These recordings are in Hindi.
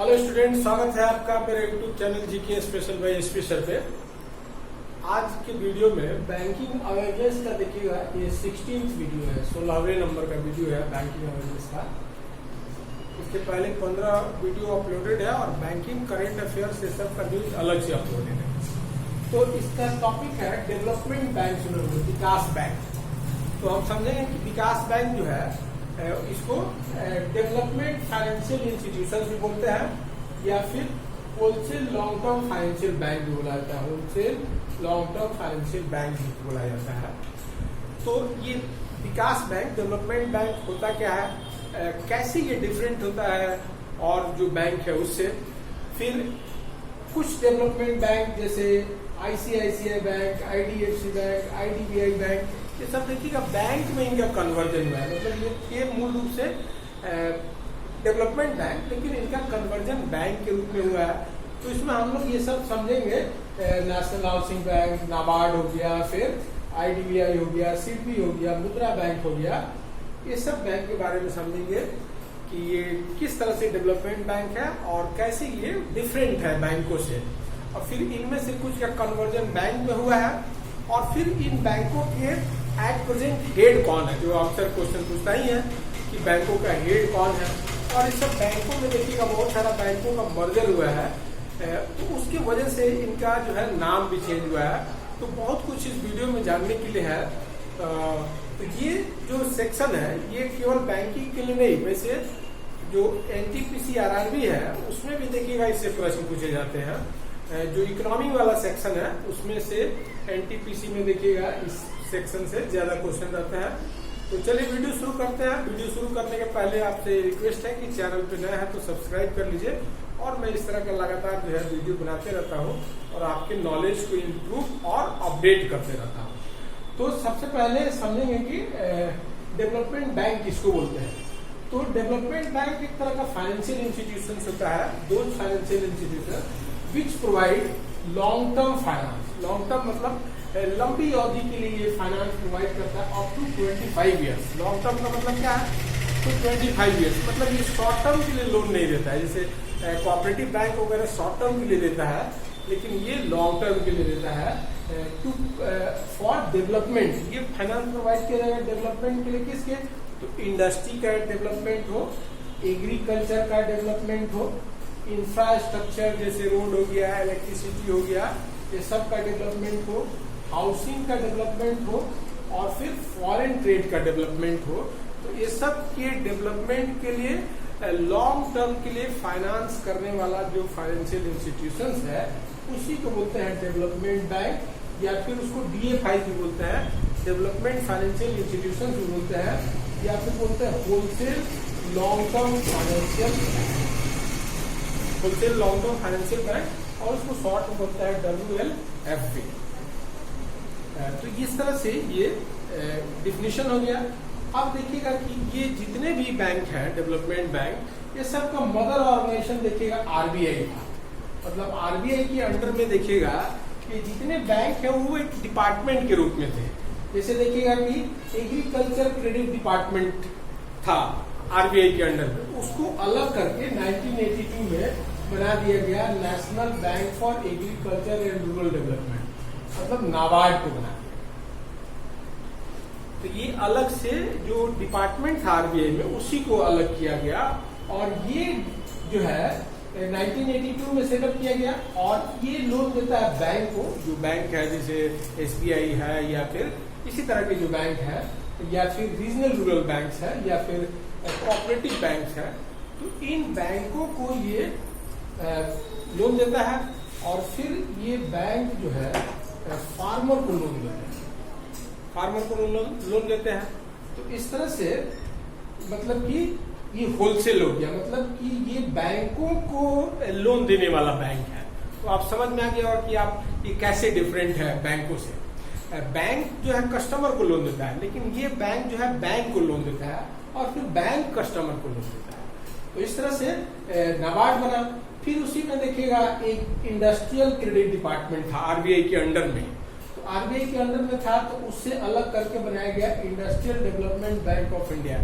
हेलो स्टूडेंट, स्वागत है आपका मेरे YouTube channel GK special bye SP sir पे। आज के वीडियो में बैंकिंग अवेयरनेस का देखिएगा, ये 16th वीडियो है, 16वें नंबर का वीडियो है बैंकिंग अवेयरनेस का। इसके पहले 15 वीडियो अपलोडेड है और बैंकिंग करंट अफेयर्स ये सब का न्यूज अलग से अपलोडेड है। तो इसका टॉपिक है डेवलपमेंट बैंक, विकास बैंक। तो हम समझेंगे कि विकास बैंक जो है इसको डेवलपमेंट फाइनेंशियल इंस्टीट्यूशन भी बोलते हैं या फिर wholesale long term financial bank भी बोला जाता है। Wholesale long term financial bank भी बोला जाता है। तो ये विकास बैंक, डेवलपमेंट बैंक होता क्या है, कैसे ये डिफरेंट होता है और जो बैंक है उससे। फिर कुछ डेवलपमेंट बैंक जैसे ICICI bank, IDFC bank, IDBI bank, ये सब देखिएगा बैंक में इनका कन्वर्जन हुआ है। मतलब ये मूल रूप से डेवलपमेंट बैंक, लेकिन इनका कन्वर्जन बैंक के रूप में हुआ है। तो इसमें हम लोग ये सब समझेंगे, नेशनल हाउसिंग बैंक, नाबार्ड हो गया, फिर आईडीबीआई हो गया, सिडबी हो गया, मुद्रा बैंक हो गया, ये सब बैंक के बारे में समझेंगे कि ये किस तरह से डेवलपमेंट बैंक है और कैसे ये डिफरेंट है बैंकों से। और फिर इनमें से कुछ का कन्वर्जन बैंक में हुआ है और फिर इन बैंकों के एट प्रेजेंट हेड कौन है, जो अक्सर क्वेश्चन पूछता ही है कि बैंकों का हेड कौन है। और इस सब बैंकों में देखिएगा बहुत सारा बैंकों का मर्जर हुआ है, तो उसकी वजह से इनका जो है नाम भी चेंज हुआ है। तो बहुत कुछ इस वीडियो में जानने के लिए है। तो ये जो सेक्शन है ये केवल बैंकिंग के लिए नहीं, वैसे जो एनटीपीसी आरआरबी है उसमें भी देखिएगा इससे प्रश्न पूछे जाते हैं। जो इकोनॉमी वाला सेक्शन है उसमें से एनटीपीसी में देखिएगा इस सेक्शन से ज्यादा क्वेश्चन रहते हैं। तो चलिए वीडियो शुरू करते हैं। वीडियो शुरू करने के पहले आपसे रिक्वेस्ट है कि चैनल पे नया है तो सब्सक्राइब कर लीजिए और मैं इस तरह का लगातार जो है वीडियो बनाते रहता हूँ और आपके नॉलेज को इम्प्रूव और अपडेट करते रहता हूँ। तो सबसे पहले समझेंगे कि डेवलपमेंट बैंक किसको बोलते हैं। तो डेवलपमेंट बैंक एक तरह का फाइनेंशियल इंस्टीट्यूशन होता है, दो financial institution which provide long term finance. Long term मतलब लंबी अवधि के लिए ये फाइनेंस प्रोवाइड करता है up to 25 years. Long term का मतलब क्या है, तो 25 ईयर्स मतलब ये शॉर्ट टर्म के लिए लोन नहीं देता है। जैसे कोऑपरेटिव बैंक वगैरह शॉर्ट टर्म के लिए देता है, लेकिन ये लॉन्ग टर्म के लिए देता है टू फॉर डेवलपमेंट। ये फाइनेंस प्रोवाइड किया जाएगा डेवलपमेंट के लिए, किसके, तो इंडस्ट्री का डेवलपमेंट हो, एग्रीकल्चर का डेवलपमेंट हो, इंफ्रास्ट्रक्चर जैसे रोड हो गया, इलेक्ट्रिसिटी हो गया, ये सब का डेवलपमेंट हो, हाउसिंग का डेवलपमेंट हो और फिर फॉरेन ट्रेड का डेवलपमेंट हो। तो ये सब के डेवलपमेंट के लिए लॉन्ग टर्म के लिए फाइनेंस करने वाला जो फाइनेंशियल इंस्टीट्यूशंस है उसी को बोलते हैं डेवलपमेंट बैंक, या फिर उसको डीएफआई भी बोलते हैं, डेवलपमेंट फाइनेंशियल इंस्टीट्यूशन भी बोलते हैं, या फिर बोलते हैं wholesale long term financial bank और उसको शॉर्ट में बोलता है WLFB। तो इस तरह से ये डिफिनेशन हो गया। अब देखिएगा कि ये जितने भी बैंक हैं डेवलपमेंट बैंक, ये सब का मदर ऑर्गेनाइजेशन देखिएगा आरबीआई था। मतलब आरबीआई के अंडर में देखिएगा कि जितने बैंक है वो एक डिपार्टमेंट के रूप में थे। जैसे देखिएगा कि एग्रीकल्चर क्रेडिट डिपार्टमेंट था आरबीआई के अंडर में, उसको अलग करके 1982 में बना दिया गया national bank for agriculture and rural development, मतलब नाबार्ड को बना दिया। तो ये अलग से जो डिपार्टमेंट था आरबीआई में उसी को अलग किया गया और ये जो है 1982 में सेटअप किया गया। और ये लोन देता है बैंक को, जो बैंक है जैसे एसबीआई है या फिर इसी तरह के जो बैंक है, या फिर रीजनल रूरल बैंक्स है, या फिर कोऑपरेटिव बैंक्स है। तो इन बैंकों को ये लोन देता है और फिर ये बैंक जो है फार्मर को लोन देते हैं, फार्मर को लोन देते हैं। तो इस तरह से मतलब कि ये होलसेल हो गया, मतलब कि ये बैंकों को लोन देने वाला बैंक है। तो आप समझ में आ गया और कि आप ये कैसे डिफरेंट है बैंकों से। बैंक जो है कस्टमर को लोन देता है, लेकिन ये बैंक जो है बैंक को लोन देता है और फिर बैंक कस्टमर को लोन देता है। तो इस तरह से नाबार्ड बना। फिर उसी में देखिएगा एक इंडस्ट्रियल क्रेडिट डिपार्टमेंट था आरबीआई के अंडर में। तो आरबीआई के अंडर में था तो उससे अलग करके बनाया गया industrial development bank of India,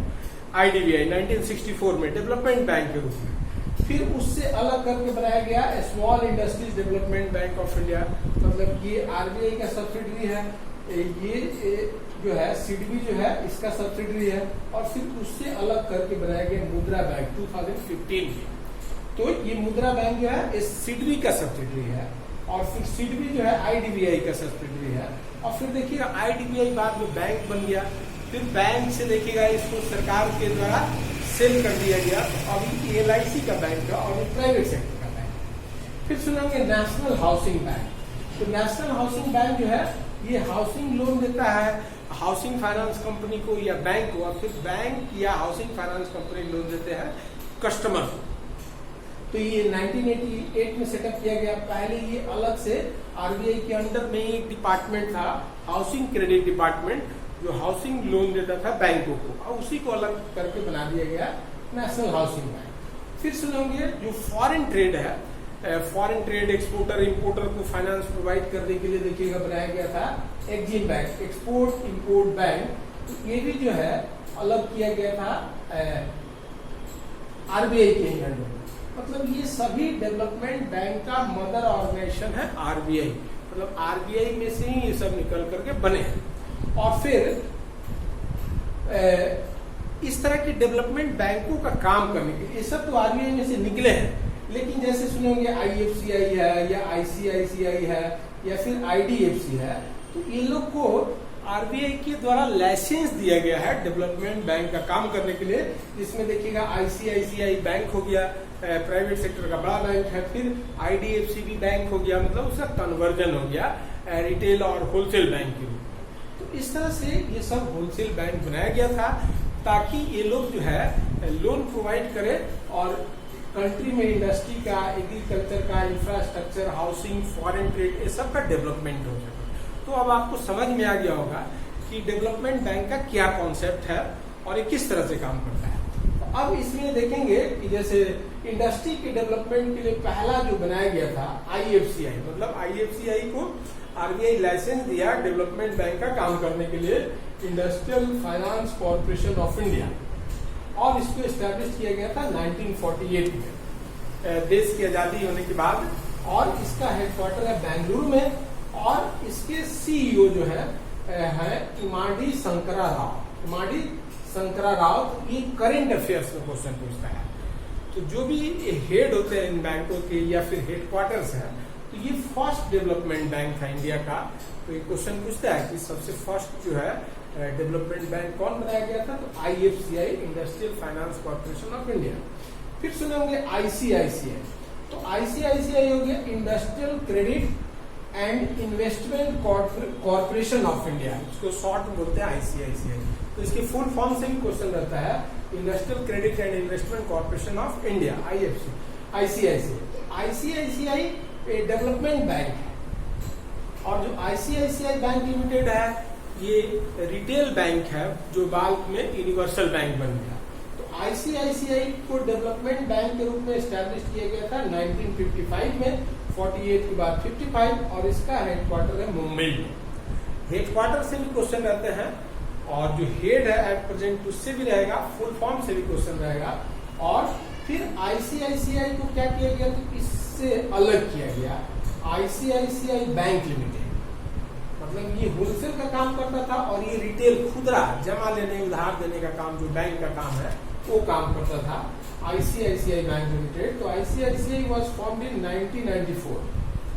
IDBI, 1964 में डेवलपमेंट बैंक के रूप में। फिर उससे अलग करके बनाया गया small industries development bank of India, मतलब ये आरबीआई का सब्सिडरी है, ये जो है सीडबी जो है इसका सब्सिडरी है, और फिर उससे अलग करके बनाया गया मुद्रा बैंक 2015 में। तो ये मुद्रा बैंक जो है इस सीडबी का सब्सिडरी है, और फिर सीडबी जो है आईडीबीआई का सब्सिडरी है, और फिर देखिएगा आईडीबीआई बाद में बैंक बन गया, फिर बैंक से देखिएगा इसको सरकार के द्वारा सेल कर दिया गया, अभी एलआईसी का बैंक है और प्राइवेट सेक्टर का बैंक। फिर सुनेंगे नेशनल हाउसिंग बैंक। तो नेशनल हाउसिंग बैंक जो है ये हाउसिंग लोन देता है हाउसिंग फाइनेंस कंपनी को या बैंक को, और फिर बैंक या हाउसिंग फाइनेंस कंपनी लोन देते हैं कस्टमर को। तो ये 1988 में सेटअप किया गया। पहले ये अलग से आरबीआई के अंडर में एक डिपार्टमेंट था, हाउसिंग क्रेडिट डिपार्टमेंट, जो हाउसिंग लोन देता था बैंकों को, और उसी को अलग करके बना दिया गया नेशनल हाउसिंग बैंक। फिर सुनेंगे जो फॉरेन ट्रेड है, फॉरेन ट्रेड एक्सपोर्टर इंपोर्टर को फाइनेंस प्रोवाइड करने के लिए देखिएगा बनाया गया था Exim bank, export import bank. तो ये भी जो है अलग किया गया था आरबीआई के अंडर में। मतलब ये सभी डेवलपमेंट बैंक का मदर ऑर्गेनाइजेशन है आरबीआई, मतलब आरबीआई में से ही ये सब निकल करके बने हैं। और फिर इस तरह के डेवलपमेंट बैंकों का काम करने के लिए ये सब तो आरबीआई में से निकले हैं, लेकिन जैसे सुनेंगे आईएफसीआई है या आईसीआईसीआई है या फिर आईडीएफसी है, तो ये लोग को आरबीआई के द्वारा लाइसेंस दिया गया है डेवलपमेंट बैंक का काम करने के लिए, जिसमें देखिएगा आईसीआईसीआई बैंक हो गया, प्राइवेट सेक्टर का बड़ा बैंक है, फिर आईडीएफसी भी बैंक हो गया, मतलब उसका कन्वर्जन हो गया रिटेल और होलसेल बैंक के रूप में। तो इस तरह से ये सब होलसेल बैंक बनाया गया था ताकि ये लोग जो है लोन प्रोवाइड करें और कंट्री में इंडस्ट्री का, एग्रीकल्चर का, इंफ्रास्ट्रक्चर, हाउसिंग, फॉरेन ट्रेड, ये सब का डेवलपमेंट हो सके। तो अब आपको समझ में आ गया होगा कि डेवलपमेंट बैंक का क्या कॉन्सेप्ट है और ये किस तरह से काम करता है। तो अब इसमें देखेंगे कि जैसे इंडस्ट्री के डेवलपमेंट के लिए पहला जो बनाया गया था आईएफसीआई, मतलब आईएफसीआई को आरबीआई लाइसेंस दिया डेवलपमेंट बैंक का काम करने के लिए, industrial finance corporation of India, और इसको एस्टैब्लिश किया गया था 1948 में देश की आजादी होने के बाद, और इसका हेडक्वार्टर है बेंगलुरु में, और इसके सीईओ जो है इमाडी शंकरा राव। इमाडी शंकरा राव ये करंट अफेयर्स में क्वेश्चन पूछता है। तो जो भी हेड होते हैं इन बैंकों के या फिर हेडक्वार्टर्स हैं, तो ये फर्स्ट डेवलपमेंट बैंक था इंडिया का। तो ये क्वेश्चन पूछता है कि सबसे फर्स्ट जो है डेवलपमेंट बैंक कौन बनाया गया था, तो IFCI, industrial finance corporation of India. फिर सुनेंगे आईसीआईसीआई। तो आईसीआईसीआई हो गया industrial credit and investment corporation of India, इसको शॉर्ट में बोलते हैं आईसीआईसीआई। तो इसके फुल फॉर्म से भी क्वेश्चन रहता है industrial credit and investment corporation of India, IFC, ICICI. ICICI development bank है, और जो आईसीआईसीआई बैंक लिमिटेड है ये रिटेल बैंक है जो बाद में यूनिवर्सल बैंक बन गया। तो आईसीआईसीआई को डेवलपमेंट बैंक के रूप में एस्टैब्लिश किया गया था 1955 में, 48 के बाद 55, और इसका हेडक्वार्टर है मुंबई में। हेडक्वार्टर से भी क्वेश्चन रहते हैं, और जो हेड है एट प्रेजेंट उससे भी रहेगा, फुल फॉर्म से भी क्वेश्चन रहेगा। और फिर आईसीआईसीआई को क्या किया गया, तो इससे अलग किया गया आईसीआईसीआई बैंक लिमिटेड, मतलब ये होलसेल का काम करता था और ये रिटेल खुदरा जमा लेने उधार देने का काम जो बैंक का काम है वो काम करता था आईसीआईसीआई बैंक लिमिटेड। तो आईसीआईसीआई वाज फॉर्मड इन 1994।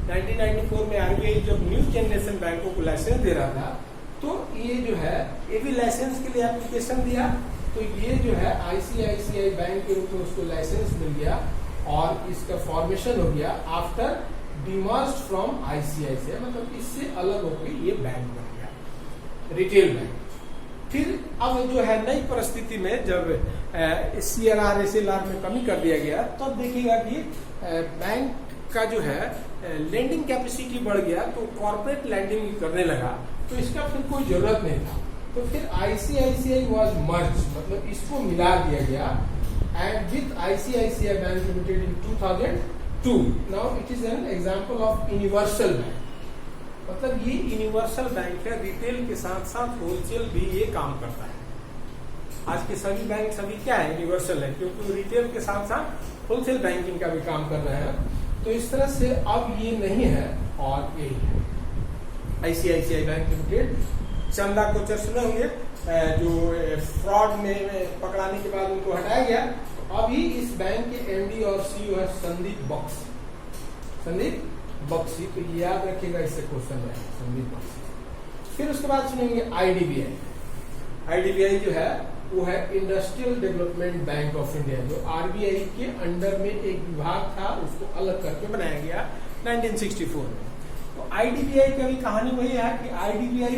1994 में आरबीआई जब न्यू जनरेशन बैंकों को लाइसेंस दे रहा था, तो ये जो है ये भी लाइसेंस के लिए एप्लीकेशन दिया, तो ये जो है आईसीआईसीआई बैंक के रूप में उसको लाइसेंस मिल गया, और इसका फॉर्मेशन हो गया आफ्टर डिमर्ज फ्रॉम आईसीआईसीआई, मतलब इससे अलग होकर ये बैंक बन गया, रिटेल बैंक। फिर अब जो है नई परिस्थिति में जब सीआरआर एसएलआर में कमी कर दिया गया, तब तो देखिएगा कि बैंक का जो है लैंडिंग कैपेसिटी बढ़ गया, तो कॉर्पोरेट लैंडिंग करने लगा, तो इसका फिर कोई जरूरत नहीं था। तो फिर आईसीआईसीआई वाज मर्ज, मतलब इसको मिला दिया गया and with ICICI bank limited in 2002। Now it is an example of universal bank, मतलब ये यूनिवर्सल बैंक है, रिटेल के साथ साथ होलसेल भी ये काम करता है। आज के सभी बैंक सभी क्या है, यूनिवर्सल है, क्योंकि रिटेल के साथ साथ होलसेल बैंकिंग का भी काम कर रहे हैं। तो इस तरह से अब ये नहीं है और यही है। ICICI bank limited, Chanda Kochhar सुने होंगे, जो फ्रॉड में पकड़ाने के बाद उनको हटाया गया। अभी इस बैंक के MD और CEO है संदीप बख्शी, तो याद रखिएगा, इससे क्वेश्चन है संदीप बख्शी। फिर उसके बाद सुनेंगे IDBI जो है वो है industrial development bank of India, जो RBI के अंडर में एक विभाग था, उसको अलग करके बनाया गया 1964 में। तो IDBI की भी कहानी वही है कि IDBI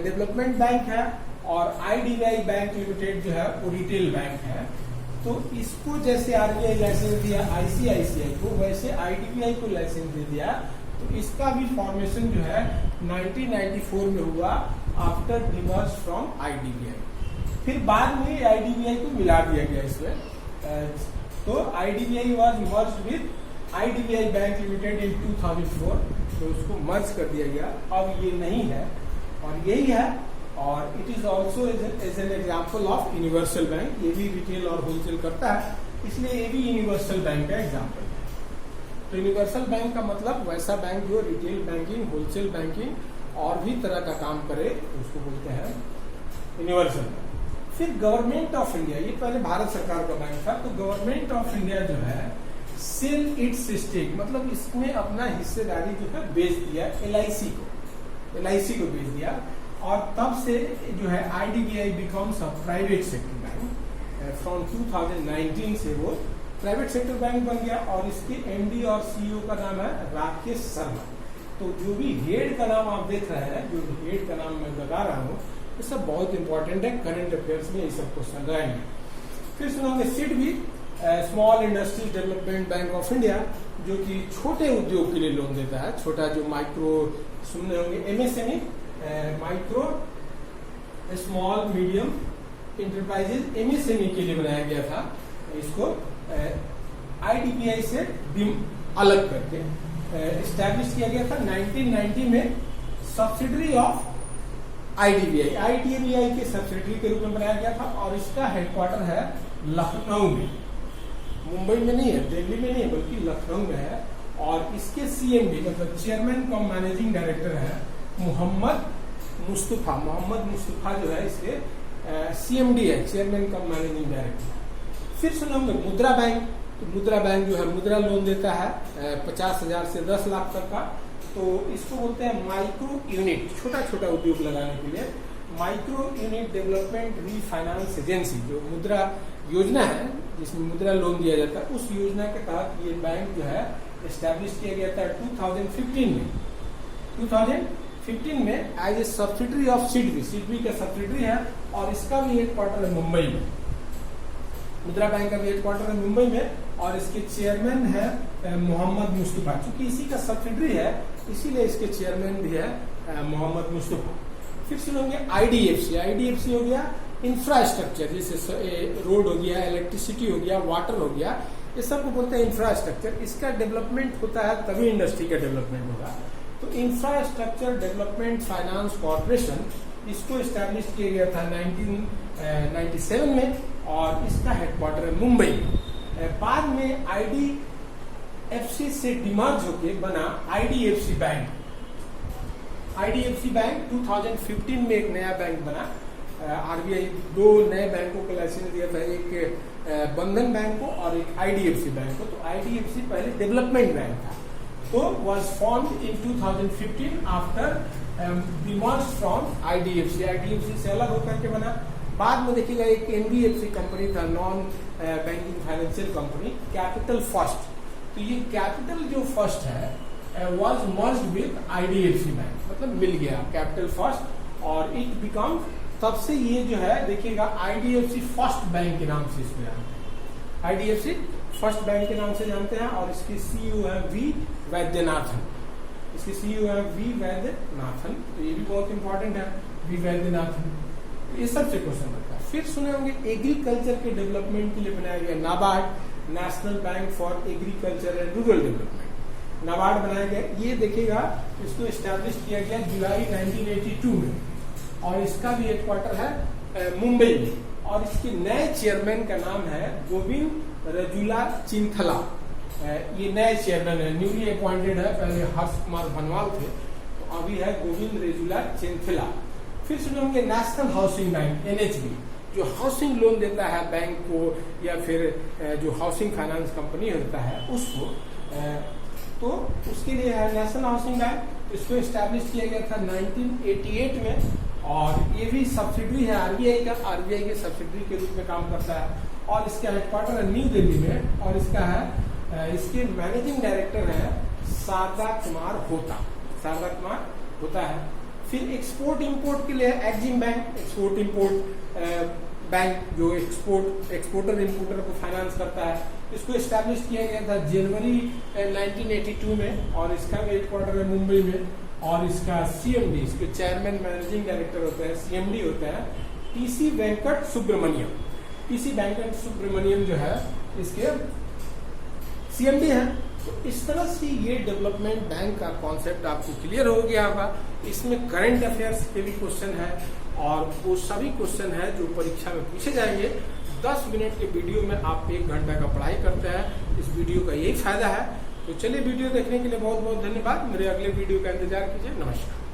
डेवलपमेंट बैंक है और IDBI बैंक लिमिटेड जो है वो रिटेल बैंक है। तो इसको जैसे RBI लाइसेंस दिया ICICI को, वैसे IDBI को लाइसेंस दे दिया। तो इसका भी फॉर्मेशन जो है 1994 में हुआ आफ्टर डिमर्ज फ्रॉम IDBI। फिर बाद में IDBI को मिला दिया गया इसमें। तो IDBI was merged with IDBI bank limited in 2004, तो उसको मर्ज कर दिया गया। अब ये नहीं है और यही है। और it is also as an example of universal bank, ये भी रिटेल और होलसेल करता है, इसलिए ये भी यूनिवर्सल बैंक का एग्जाम्पल है। तो यूनिवर्सल बैंक का मतलब वैसा बैंक जो रिटेल बैंकिंग, होलसेल बैंकिंग और भी तरह का काम करे, उसको बोलते हैं यूनिवर्सल बैंक। फिर गवर्नमेंट ऑफ इंडिया, ये पहले भारत सरकार का बैंक था। तो गवर्नमेंट ऑफ इंडिया जो है सेल इट्स स्टेक, मतलब इसमें अपना हिस्सेदारी जो है बेच दिया LIC को बेच दिया। और तब से जो है IDBI becomes a private sector bank. From 2019 से वो प्राइवेट सेक्टर बैंक बन गया और इसके MD और CEO का नाम है राकेश शर्मा। तो जो भी हेड का नाम आप देख रहे हैं, जो हेड का नाम मैं बता रहा हूँ, ये सब बहुत इंपॉर्टेंट है, करंट अफेयर्स में ये सब क्वेश्चन रहेंगे। फिर सुनोगे SID भी, small industries development bank of India, जो कि छोटे उद्योग के लिए लोन देता है। छोटा जो माइक्रो सुनने होंगे MSME, micro small medium enterprises, MSME के लिए बनाया गया था। इसको IDBI से अलग करके एस्टैब्लिश किया गया था 1990 में, सब्सिडरी ऑफ IDBI के सब्सिडरी के रूप में बनाया गया था। और इसका हेडक्वार्टर है लखनऊ में, मुंबई में नहीं है, दिल्ली में नहीं है, बल्कि लखनऊ में है। और इसके CMD मतलब चेयरमैन कम मैनेजिंग डायरेक्टर है मोहम्मद मुस्तफा जो है इसके CMD है, चेयरमैन कम मैनेजिंग डायरेक्टर। फिर सुनोगे मुद्रा बैंक। तो मुद्रा बैंक जो है मुद्रा लोन देता है 50,000 से 10 लाख तक का। तो इसको बोलते हैं माइक्रो यूनिट, छोटा छोटा उद्योग लगाने के लिए। Micro unit development refinance agency, जो मुद्रा योजना है जिसमें मुद्रा लोन दिया जाता है, उस योजना के तहत ये बैंक जो है एस्टैब्लिश किया गया था 2015 में as a subsidiary of SIDBI का सब्सिडरी है। और इसका भी हेडक्वार्टर है मुंबई में, मुद्रा बैंक का भी हेडक्वार्टर है मुंबई में। और इसके चेयरमैन है मोहम्मद मुस्तफा, चूंकि इसी का सब्सिडरी है इसीलिए इसके चेयरमैन भी है मोहम्मद मुस्तफा। फिर सुनोगे IDFC हो गया इंफ्रास्ट्रक्चर, जैसे रोड हो गया, इलेक्ट्रिसिटी हो गया, वाटर हो गया, ये सब को बोलते हैं इंफ्रास्ट्रक्चर। इसका डेवलपमेंट होता है तभी इंडस्ट्री का डेवलपमेंट होगा। तो इंफ्रास्ट्रक्चर डेवलपमेंट फाइनेंस कॉर्पोरेशन, इसको एस्टैब्लिश किया गया था 1997 में और इसका हेडक्वार्टर है मुंबई में। बाद में IDFC से डिमर्ज होके बना IDFC बैंक। IDFC बैंक 2015 में एक नया बैंक बना। RBI 2 नए बैंकों को लाइसेंस दिया था, एक बंधन बैंक को और एक IDFC बैंक को। तो IDFC पहले डेवलपमेंट बैंक था, तो was formed in 2015 after demerge from IDFC से अलग होकर के बना। बाद में देखिएगा एक NBFC कंपनी था, non banking financial company, capital first. तो ये कैपिटल जो फर्स्ट है was merged with IDFC bank, मतलब मिल गया कैपिटल फर्स्ट और इट बिकम, तब से ये जो है देखिएगा IDFC फर्स्ट बैंक के नाम से इसको जानते हैं, IDFC फर्स्ट बैंक के नाम से जानते हैं। और इसके CEO है V वैद्यनाथन, इसके CEO है V वैद्यनाथन। तो ये भी बहुत इंपॉर्टेंट है, V वैद्यनाथन। ये सबसे क्वेश्चन बनता है। फिर सुने होंगे एग्रीकल्चर के डेवलपमेंट के लिए बनाया गया NABARD, national bank for agriculture and rural development, NABARD बनाया गया। ये देखिएगा इसको एस्टैब्लिश किया गया जुलाई 1982 में और इसका भी हेडक्वार्टर है मुंबई में। और इसके नए चेयरमैन का नाम है गोविंद रजुला चिंथला। ये नए चेयरमैन है, न्यूली अपॉइंटेड है, पहले हर्ष कुमार भनवाल थे, तो अभी है गोविंद रजुला चिंथला। फिर सुनेंगे नेशनल हाउसिंग बैंक NHB, जो हाउसिंग लोन देता है बैंक को या फिर जो हाउसिंग फाइनेंस कंपनी होता है उसको, तो उसके लिए है नेशनल हाउसिंग बैंक। इसको एस्टैब्लिश किया गया था 1988 में, और ये भी सब्सिडरी है RBI का, RBI के सब्सिडरी के रूप में काम करता है, और इसका हेडक्वार्टर है न्यू दिल्ली में, और इसका है इसके मैनेजिंग डायरेक्टर है शारदा कुमार होता है। फिर एक्सपोर्ट इंपोर्ट के लिए Exim bank, export import bank जो एक्सपोर्टर इंपोर्टर को फाइनेंस करता है, इसको एस्टैब्लिश किया गया था जनवरी 1982 में, और इसका भी हेडक्वार्टर है मुंबई में, और इसका CMD, इसके चेयरमैन मैनेजिंग डायरेक्टर होते हैं, CMD होते हैं TC वेंकट सुब्रमण्यम। TC वेंकट सुब्रमण्यम जो है इसके CMD है। तो इस तरह से ये डेवलपमेंट बैंक का कॉन्सेप्ट आपको क्लियर हो गया होगा। इसमें करंट अफेयर्स के भी क्वेश्चन है, और वो सभी क्वेश्चन है जो परीक्षा में पूछे जाएंगे। 10 मिनट के वीडियो में आप 1 घंटा का पढ़ाई करते हैं, इस वीडियो का यही फायदा है। तो चलिए, वीडियो देखने के लिए बहुत बहुत धन्यवाद। मेरे अगले वीडियो का इंतजार कीजिए। नमस्कार।